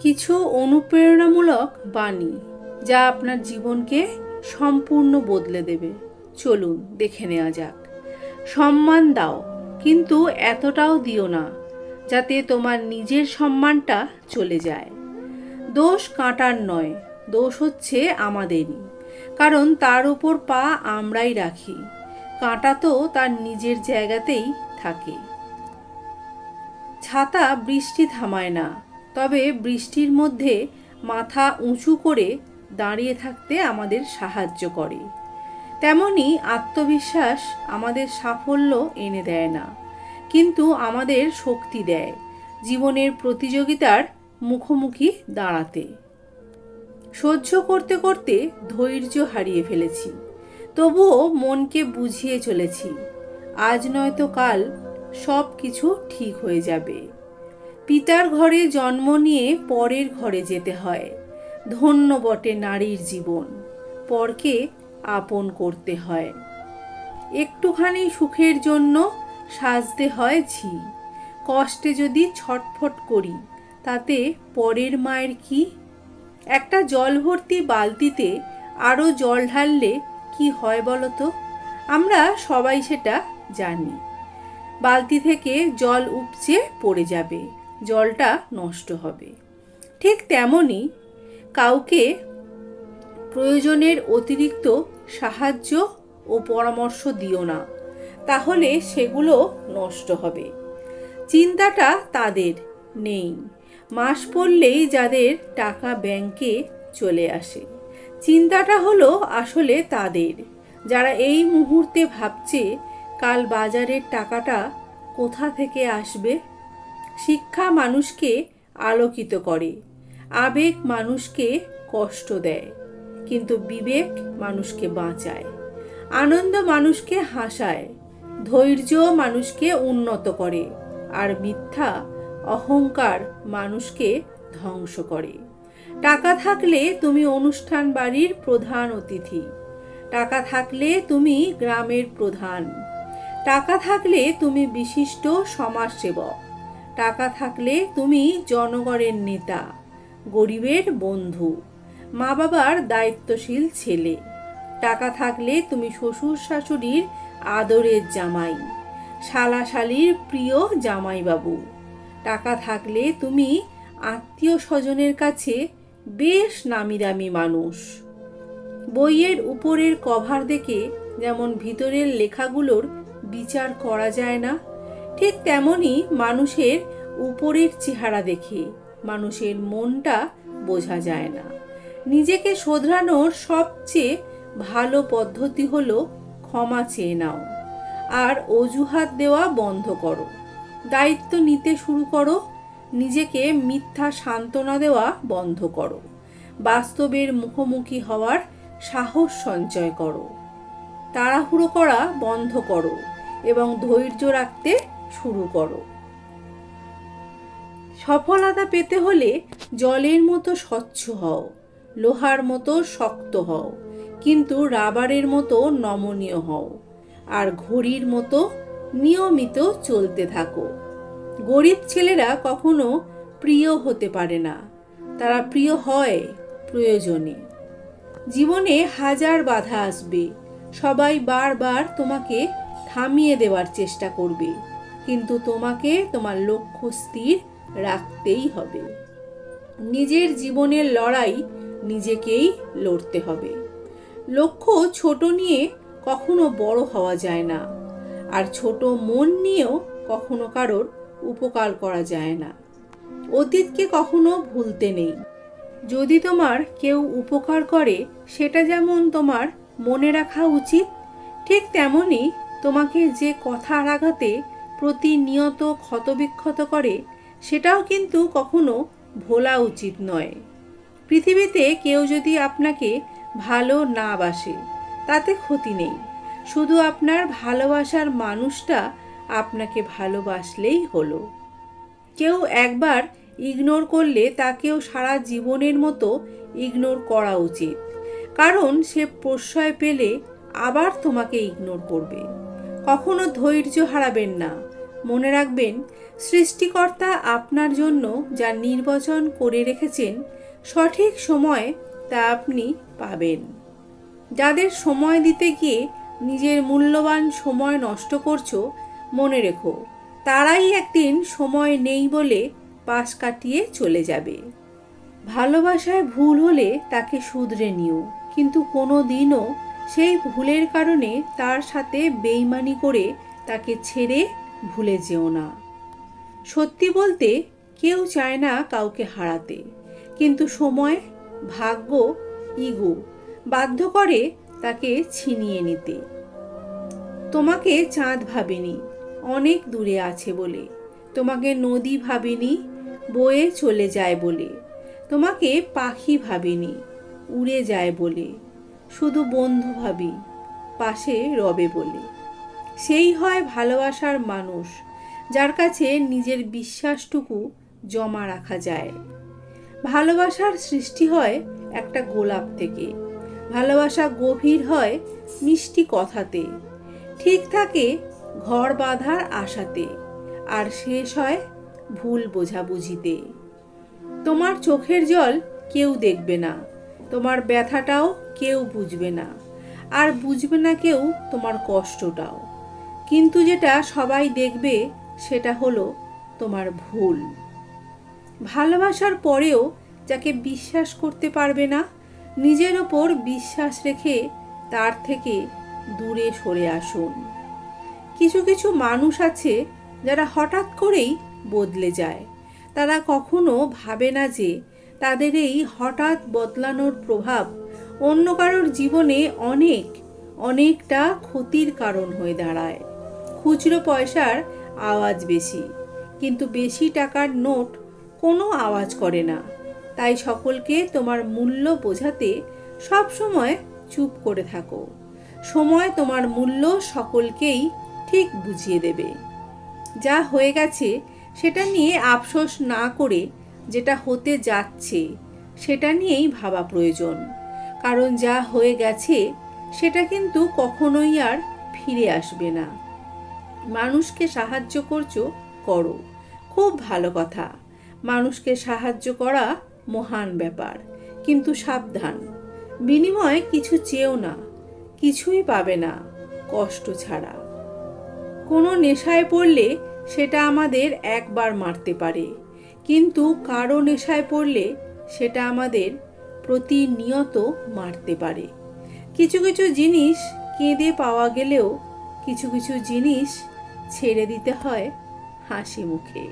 কিছু অনুপ্রেরণামূলক বাণী যা আপনার জীবনকে সম্পূর্ণ বদলে দেবে। চলুন দেখে নেওয়া যাক। সম্মান দাও, কিন্তু এতটাও দিও না যাতে তোমার নিজের সম্মানটা চলে যায়। দোষ কাঁটার নয়, দোষ হচ্ছে আমাদেরই, কারণ তার উপর পা আমরাই রাখি। কাঁটা তো তার নিজের জায়গাতেই থাকে। ছাতা বৃষ্টি থামায় না, তবে বৃষ্টির মধ্যে মাথা উঁচু করে দাঁড়িয়ে থাকতে আমাদের সাহায্য করে। তেমনি আত্মবিশ্বাস আমাদের সাফল্য এনে দেয় না, কিন্তু আমাদের শক্তি দেয় জীবনের প্রতিযোগিতার মুখোমুখি দাঁড়াতে। সহ্য করতে করতে ধৈর্য হারিয়ে ফেলেছি, তবুও মনকে বুঝিয়ে চলেছি, আজ নয়তো কাল সব কিছু ঠিক হয়ে যাবে। পিতার ঘরে জন্ম নিয়ে পরের ঘরে যেতে হয়। ধন্য বটে নারীর জীবন, পরকে আপন করতে হয়। একটুখানি সুখের জন্য সাজতে হয় ঝি। কষ্টে যদি ছটফট করি, তাতে পরের মায়ের কি? একটা জল ভর্তি বালতিতে আরও জল ঢাললে কি হয় বলো তো? আমরা সবাই সেটা জানি। বালতি থেকে জল উপচে পড়ে যাবে, জলটা নষ্ট হবে। ঠিক তেমনি কাউকে প্রয়োজনের অতিরিক্ত সাহায্য ও পরামর্শ দিও না, তাহলে সেগুলো নষ্ট হবে। চিন্তাটা তাদের নেই মাস পড়লেই যাদের টাকা ব্যাংকে চলে আসে। চিন্তাটা হলো আসলে তাদের, যারা এই মুহূর্তে ভাবছে কাল বাজারের টাকাটা কোথা থেকে আসবে। শিক্ষা মানুষকে আলোকিত করে, আবেগ মানুষকে কষ্ট দেয়, কিন্তু বিবেক মানুষকে বাঁচায়। আনন্দ মানুষকে হাসায়, ধৈর্য মানুষকে উন্নত করে, আর মিথ্যা অহংকার মানুষকে ধ্বংস করে। টাকা থাকলে তুমি অনুষ্ঠান বাড়ির প্রধান অতিথি। টাকা থাকলে তুমি গ্রামের প্রধান। টাকা থাকলে তুমি বিশিষ্ট সমাজসেবক। টাকা থাকলে তুমি জনগণের নেতা, গরিবের বন্ধু, মা বাবার দায়িত্বশীল ছেলে। টাকা থাকলে তুমি শ্বশুর শাশুড়ির আদরের জামাই, শালা শালির প্রিয় জামাইবাবু। টাকা থাকলে তুমি আত্মীয় স্বজনের কাছে বেশ নামি দামি মানুষ। বইয়ের উপরের কভার দেখে যেমন ভিতরের লেখাগুলোর বিচার করা যায় না, ঠিক তেমনি মানুষের উপরের চেহারা দেখে মানুষের মনটা বোঝা যায় না। নিজেকে শোধরানোর সবচেয়ে ভালো পদ্ধতি হলো ক্ষমা চেয়ে নাও, আর অজুহাত দেওয়া বন্ধ করো। দায়িত্ব নিতে শুরু করো, নিজেকে মিথ্যা সান্ত্বনা দেওয়া বন্ধ করো। বাস্তবের মুখোমুখি হওয়ার সাহস সঞ্চয় করো। তাড়াহুড়ো করা বন্ধ করো এবং ধৈর্য রাখতে শুরু করো। সফলতা পেতে হলে জলের মতো স্বচ্ছ হও, লোহার মতো শক্ত হও, কিন্তু রাবারের মতো নমনীয় হও, আর ঘড়ির মতো নিয়মিত চলতে থাকো। গরিব ছেলেরা কখনো প্রিয় হতে পারে না, তারা প্রিয় হয় প্রয়োজনে। জীবনে হাজার বাধা আসবে, সবাই বারবার তোমাকে থামিয়ে দেওয়ার চেষ্টা করবে, কিন্তু তোমাকে তোমার লক্ষ্য স্থির রাখতেই হবে। নিজের জীবনের লড়াই নিজেকেই লড়তে হবে। লক্ষ্য ছোট নিয়ে কখনো বড় হওয়া যায় না, আর ছোট মন নিয়েও কখনো কারোর উপকার করা যায় না। অতীতকে কখনো ভুলতে নেই। যদি তোমার কেউ উপকার করে, সেটা যেমন তোমার মনে রাখা উচিত, ঠিক তেমনি তোমাকে যে কথার আঘাতে প্রতিনিয়ত ক্ষতবিক্ষত করে, সেটাও কিন্তু কখনো ভোলা উচিত নয়। পৃথিবীতে কেউ যদি আপনাকে ভালো না বাসে, তাতে ক্ষতি নেই। শুধু আপনার ভালোবাসার মানুষটা আপনাকে ভালোবাসলেই হলো। কেউ একবার ইগনোর করলে তাকেও সারা জীবনের মতো ইগনোর করা উচিত, কারণ সে প্রশ্রয় পেলে আবার তোমাকে ইগনোর করবে। কখনো ধৈর্য হারাবেন না। মনে রাখবেন, সৃষ্টিকর্তা আপনার জন্য যা নির্বাচন করে রেখেছেন সঠিক সময় তা আপনি পাবেন। যাদের সময় দিতে গিয়ে নিজের মূল্যবান সময় নষ্ট করছো, মনে রেখো তারাই একদিন সময় নেই বলে পাশ কাটিয়ে চলে যাবে। ভালোবাসায় ভুল হলে তাকে শুধরে নিও, কিন্তু কোনো দিনও সেই ভুলের কারণে তার সাথে বেইমানি করে তাকে ছেড়ে ভুলে যেও না। সত্যি বলতে কেউ চায় না কাউকে হারাতে, কিন্তু সময়, ভাগ্য, ইগো বাধ্য করে তাকে ছিনিয়ে নিতে। তোমাকে চাঁদ ভাবেনি অনেক দূরে আছে বলে, তোমাকে নদী ভাবেনি বয়ে চলে যায় বলে, তোমাকে পাখি ভাবিনি উড়ে যায় বলে, শুধু বন্ধু ভাবি পাশে রবে বলে। সেই হয় ভালোবাসার মানুষ, যার কাছে নিজের বিশ্বাসটুকু জমা রাখা যায়। ভালোবাসার সৃষ্টি হয় একটা গোলাপ থেকে, ভালোবাসা গভীর হয় মিষ্টি কথাতে, ঠিক থাকে ঘর বাঁধার আশাতে, আর শেষ হয় ভুল বোঝাবুঝিতে। তোমার চোখের জল কেউ দেখবে না, তোমার ব্যথাটাও কেউ বুঝবে না, আর বুঝবে না কেউ তোমার কষ্টটাও। কিন্তু যেটা সবাই দেখবে সেটা হলো তোমার ভুল। ভালোবাসার পরেও যাকে বিশ্বাস করতে পারবে না, নিজের ওপর বিশ্বাস রেখে তার থেকে দূরে সরে আসুন। কিছু কিছু মানুষ আছে যারা হঠাৎ করেই বদলে যায়। তারা কখনো ভাবে না যে তাদের এই হঠাৎ বদলানোর প্রভাব অন্য কারোর জীবনে অনেকটা ক্ষতির কারণ হয়ে দাঁড়ায়। খুচরো পয়সার আওয়াজ বেশি, কিন্তু বেশি টাকার নোট কোনো আওয়াজ করে না। তাই সকলকে তোমার মূল্য বোঝাতে সব সময় চুপ করে থাকো। সময় তোমার মূল্য সকলকেই ঠিক বুঝিয়ে দেবে। যা হয়ে গেছে সেটা নিয়ে আফসোস না করে যেটা হতে যাচ্ছে সেটা নিয়েই ভাবা প্রয়োজন। কারণ যা হয়ে গেছে সেটা কিন্তু কখনোই আর ফিরে আসবে না। মানুষকে সাহায্য করছো, করো, খুব ভালো কথা। মানুষকে সাহায্য করা মহান ব্যাপার, কিন্তু সাবধান, বিনিময়ে কিছু চেও না, কিছুই পাবে না কষ্ট ছাড়া। কোনো নেশায় পড়লে সেটা আমাদের একবার মারতে পারে, কিন্তু কারো নেশায় পড়লে সেটা আমাদের প্রতিনিয়ত মারতে পারে। কিছু কিছু জিনিস কেঁদে পাওয়া গেলেও কিছু কিছু জিনিস ছেড়ে দিতে হয় হাসি মুখে।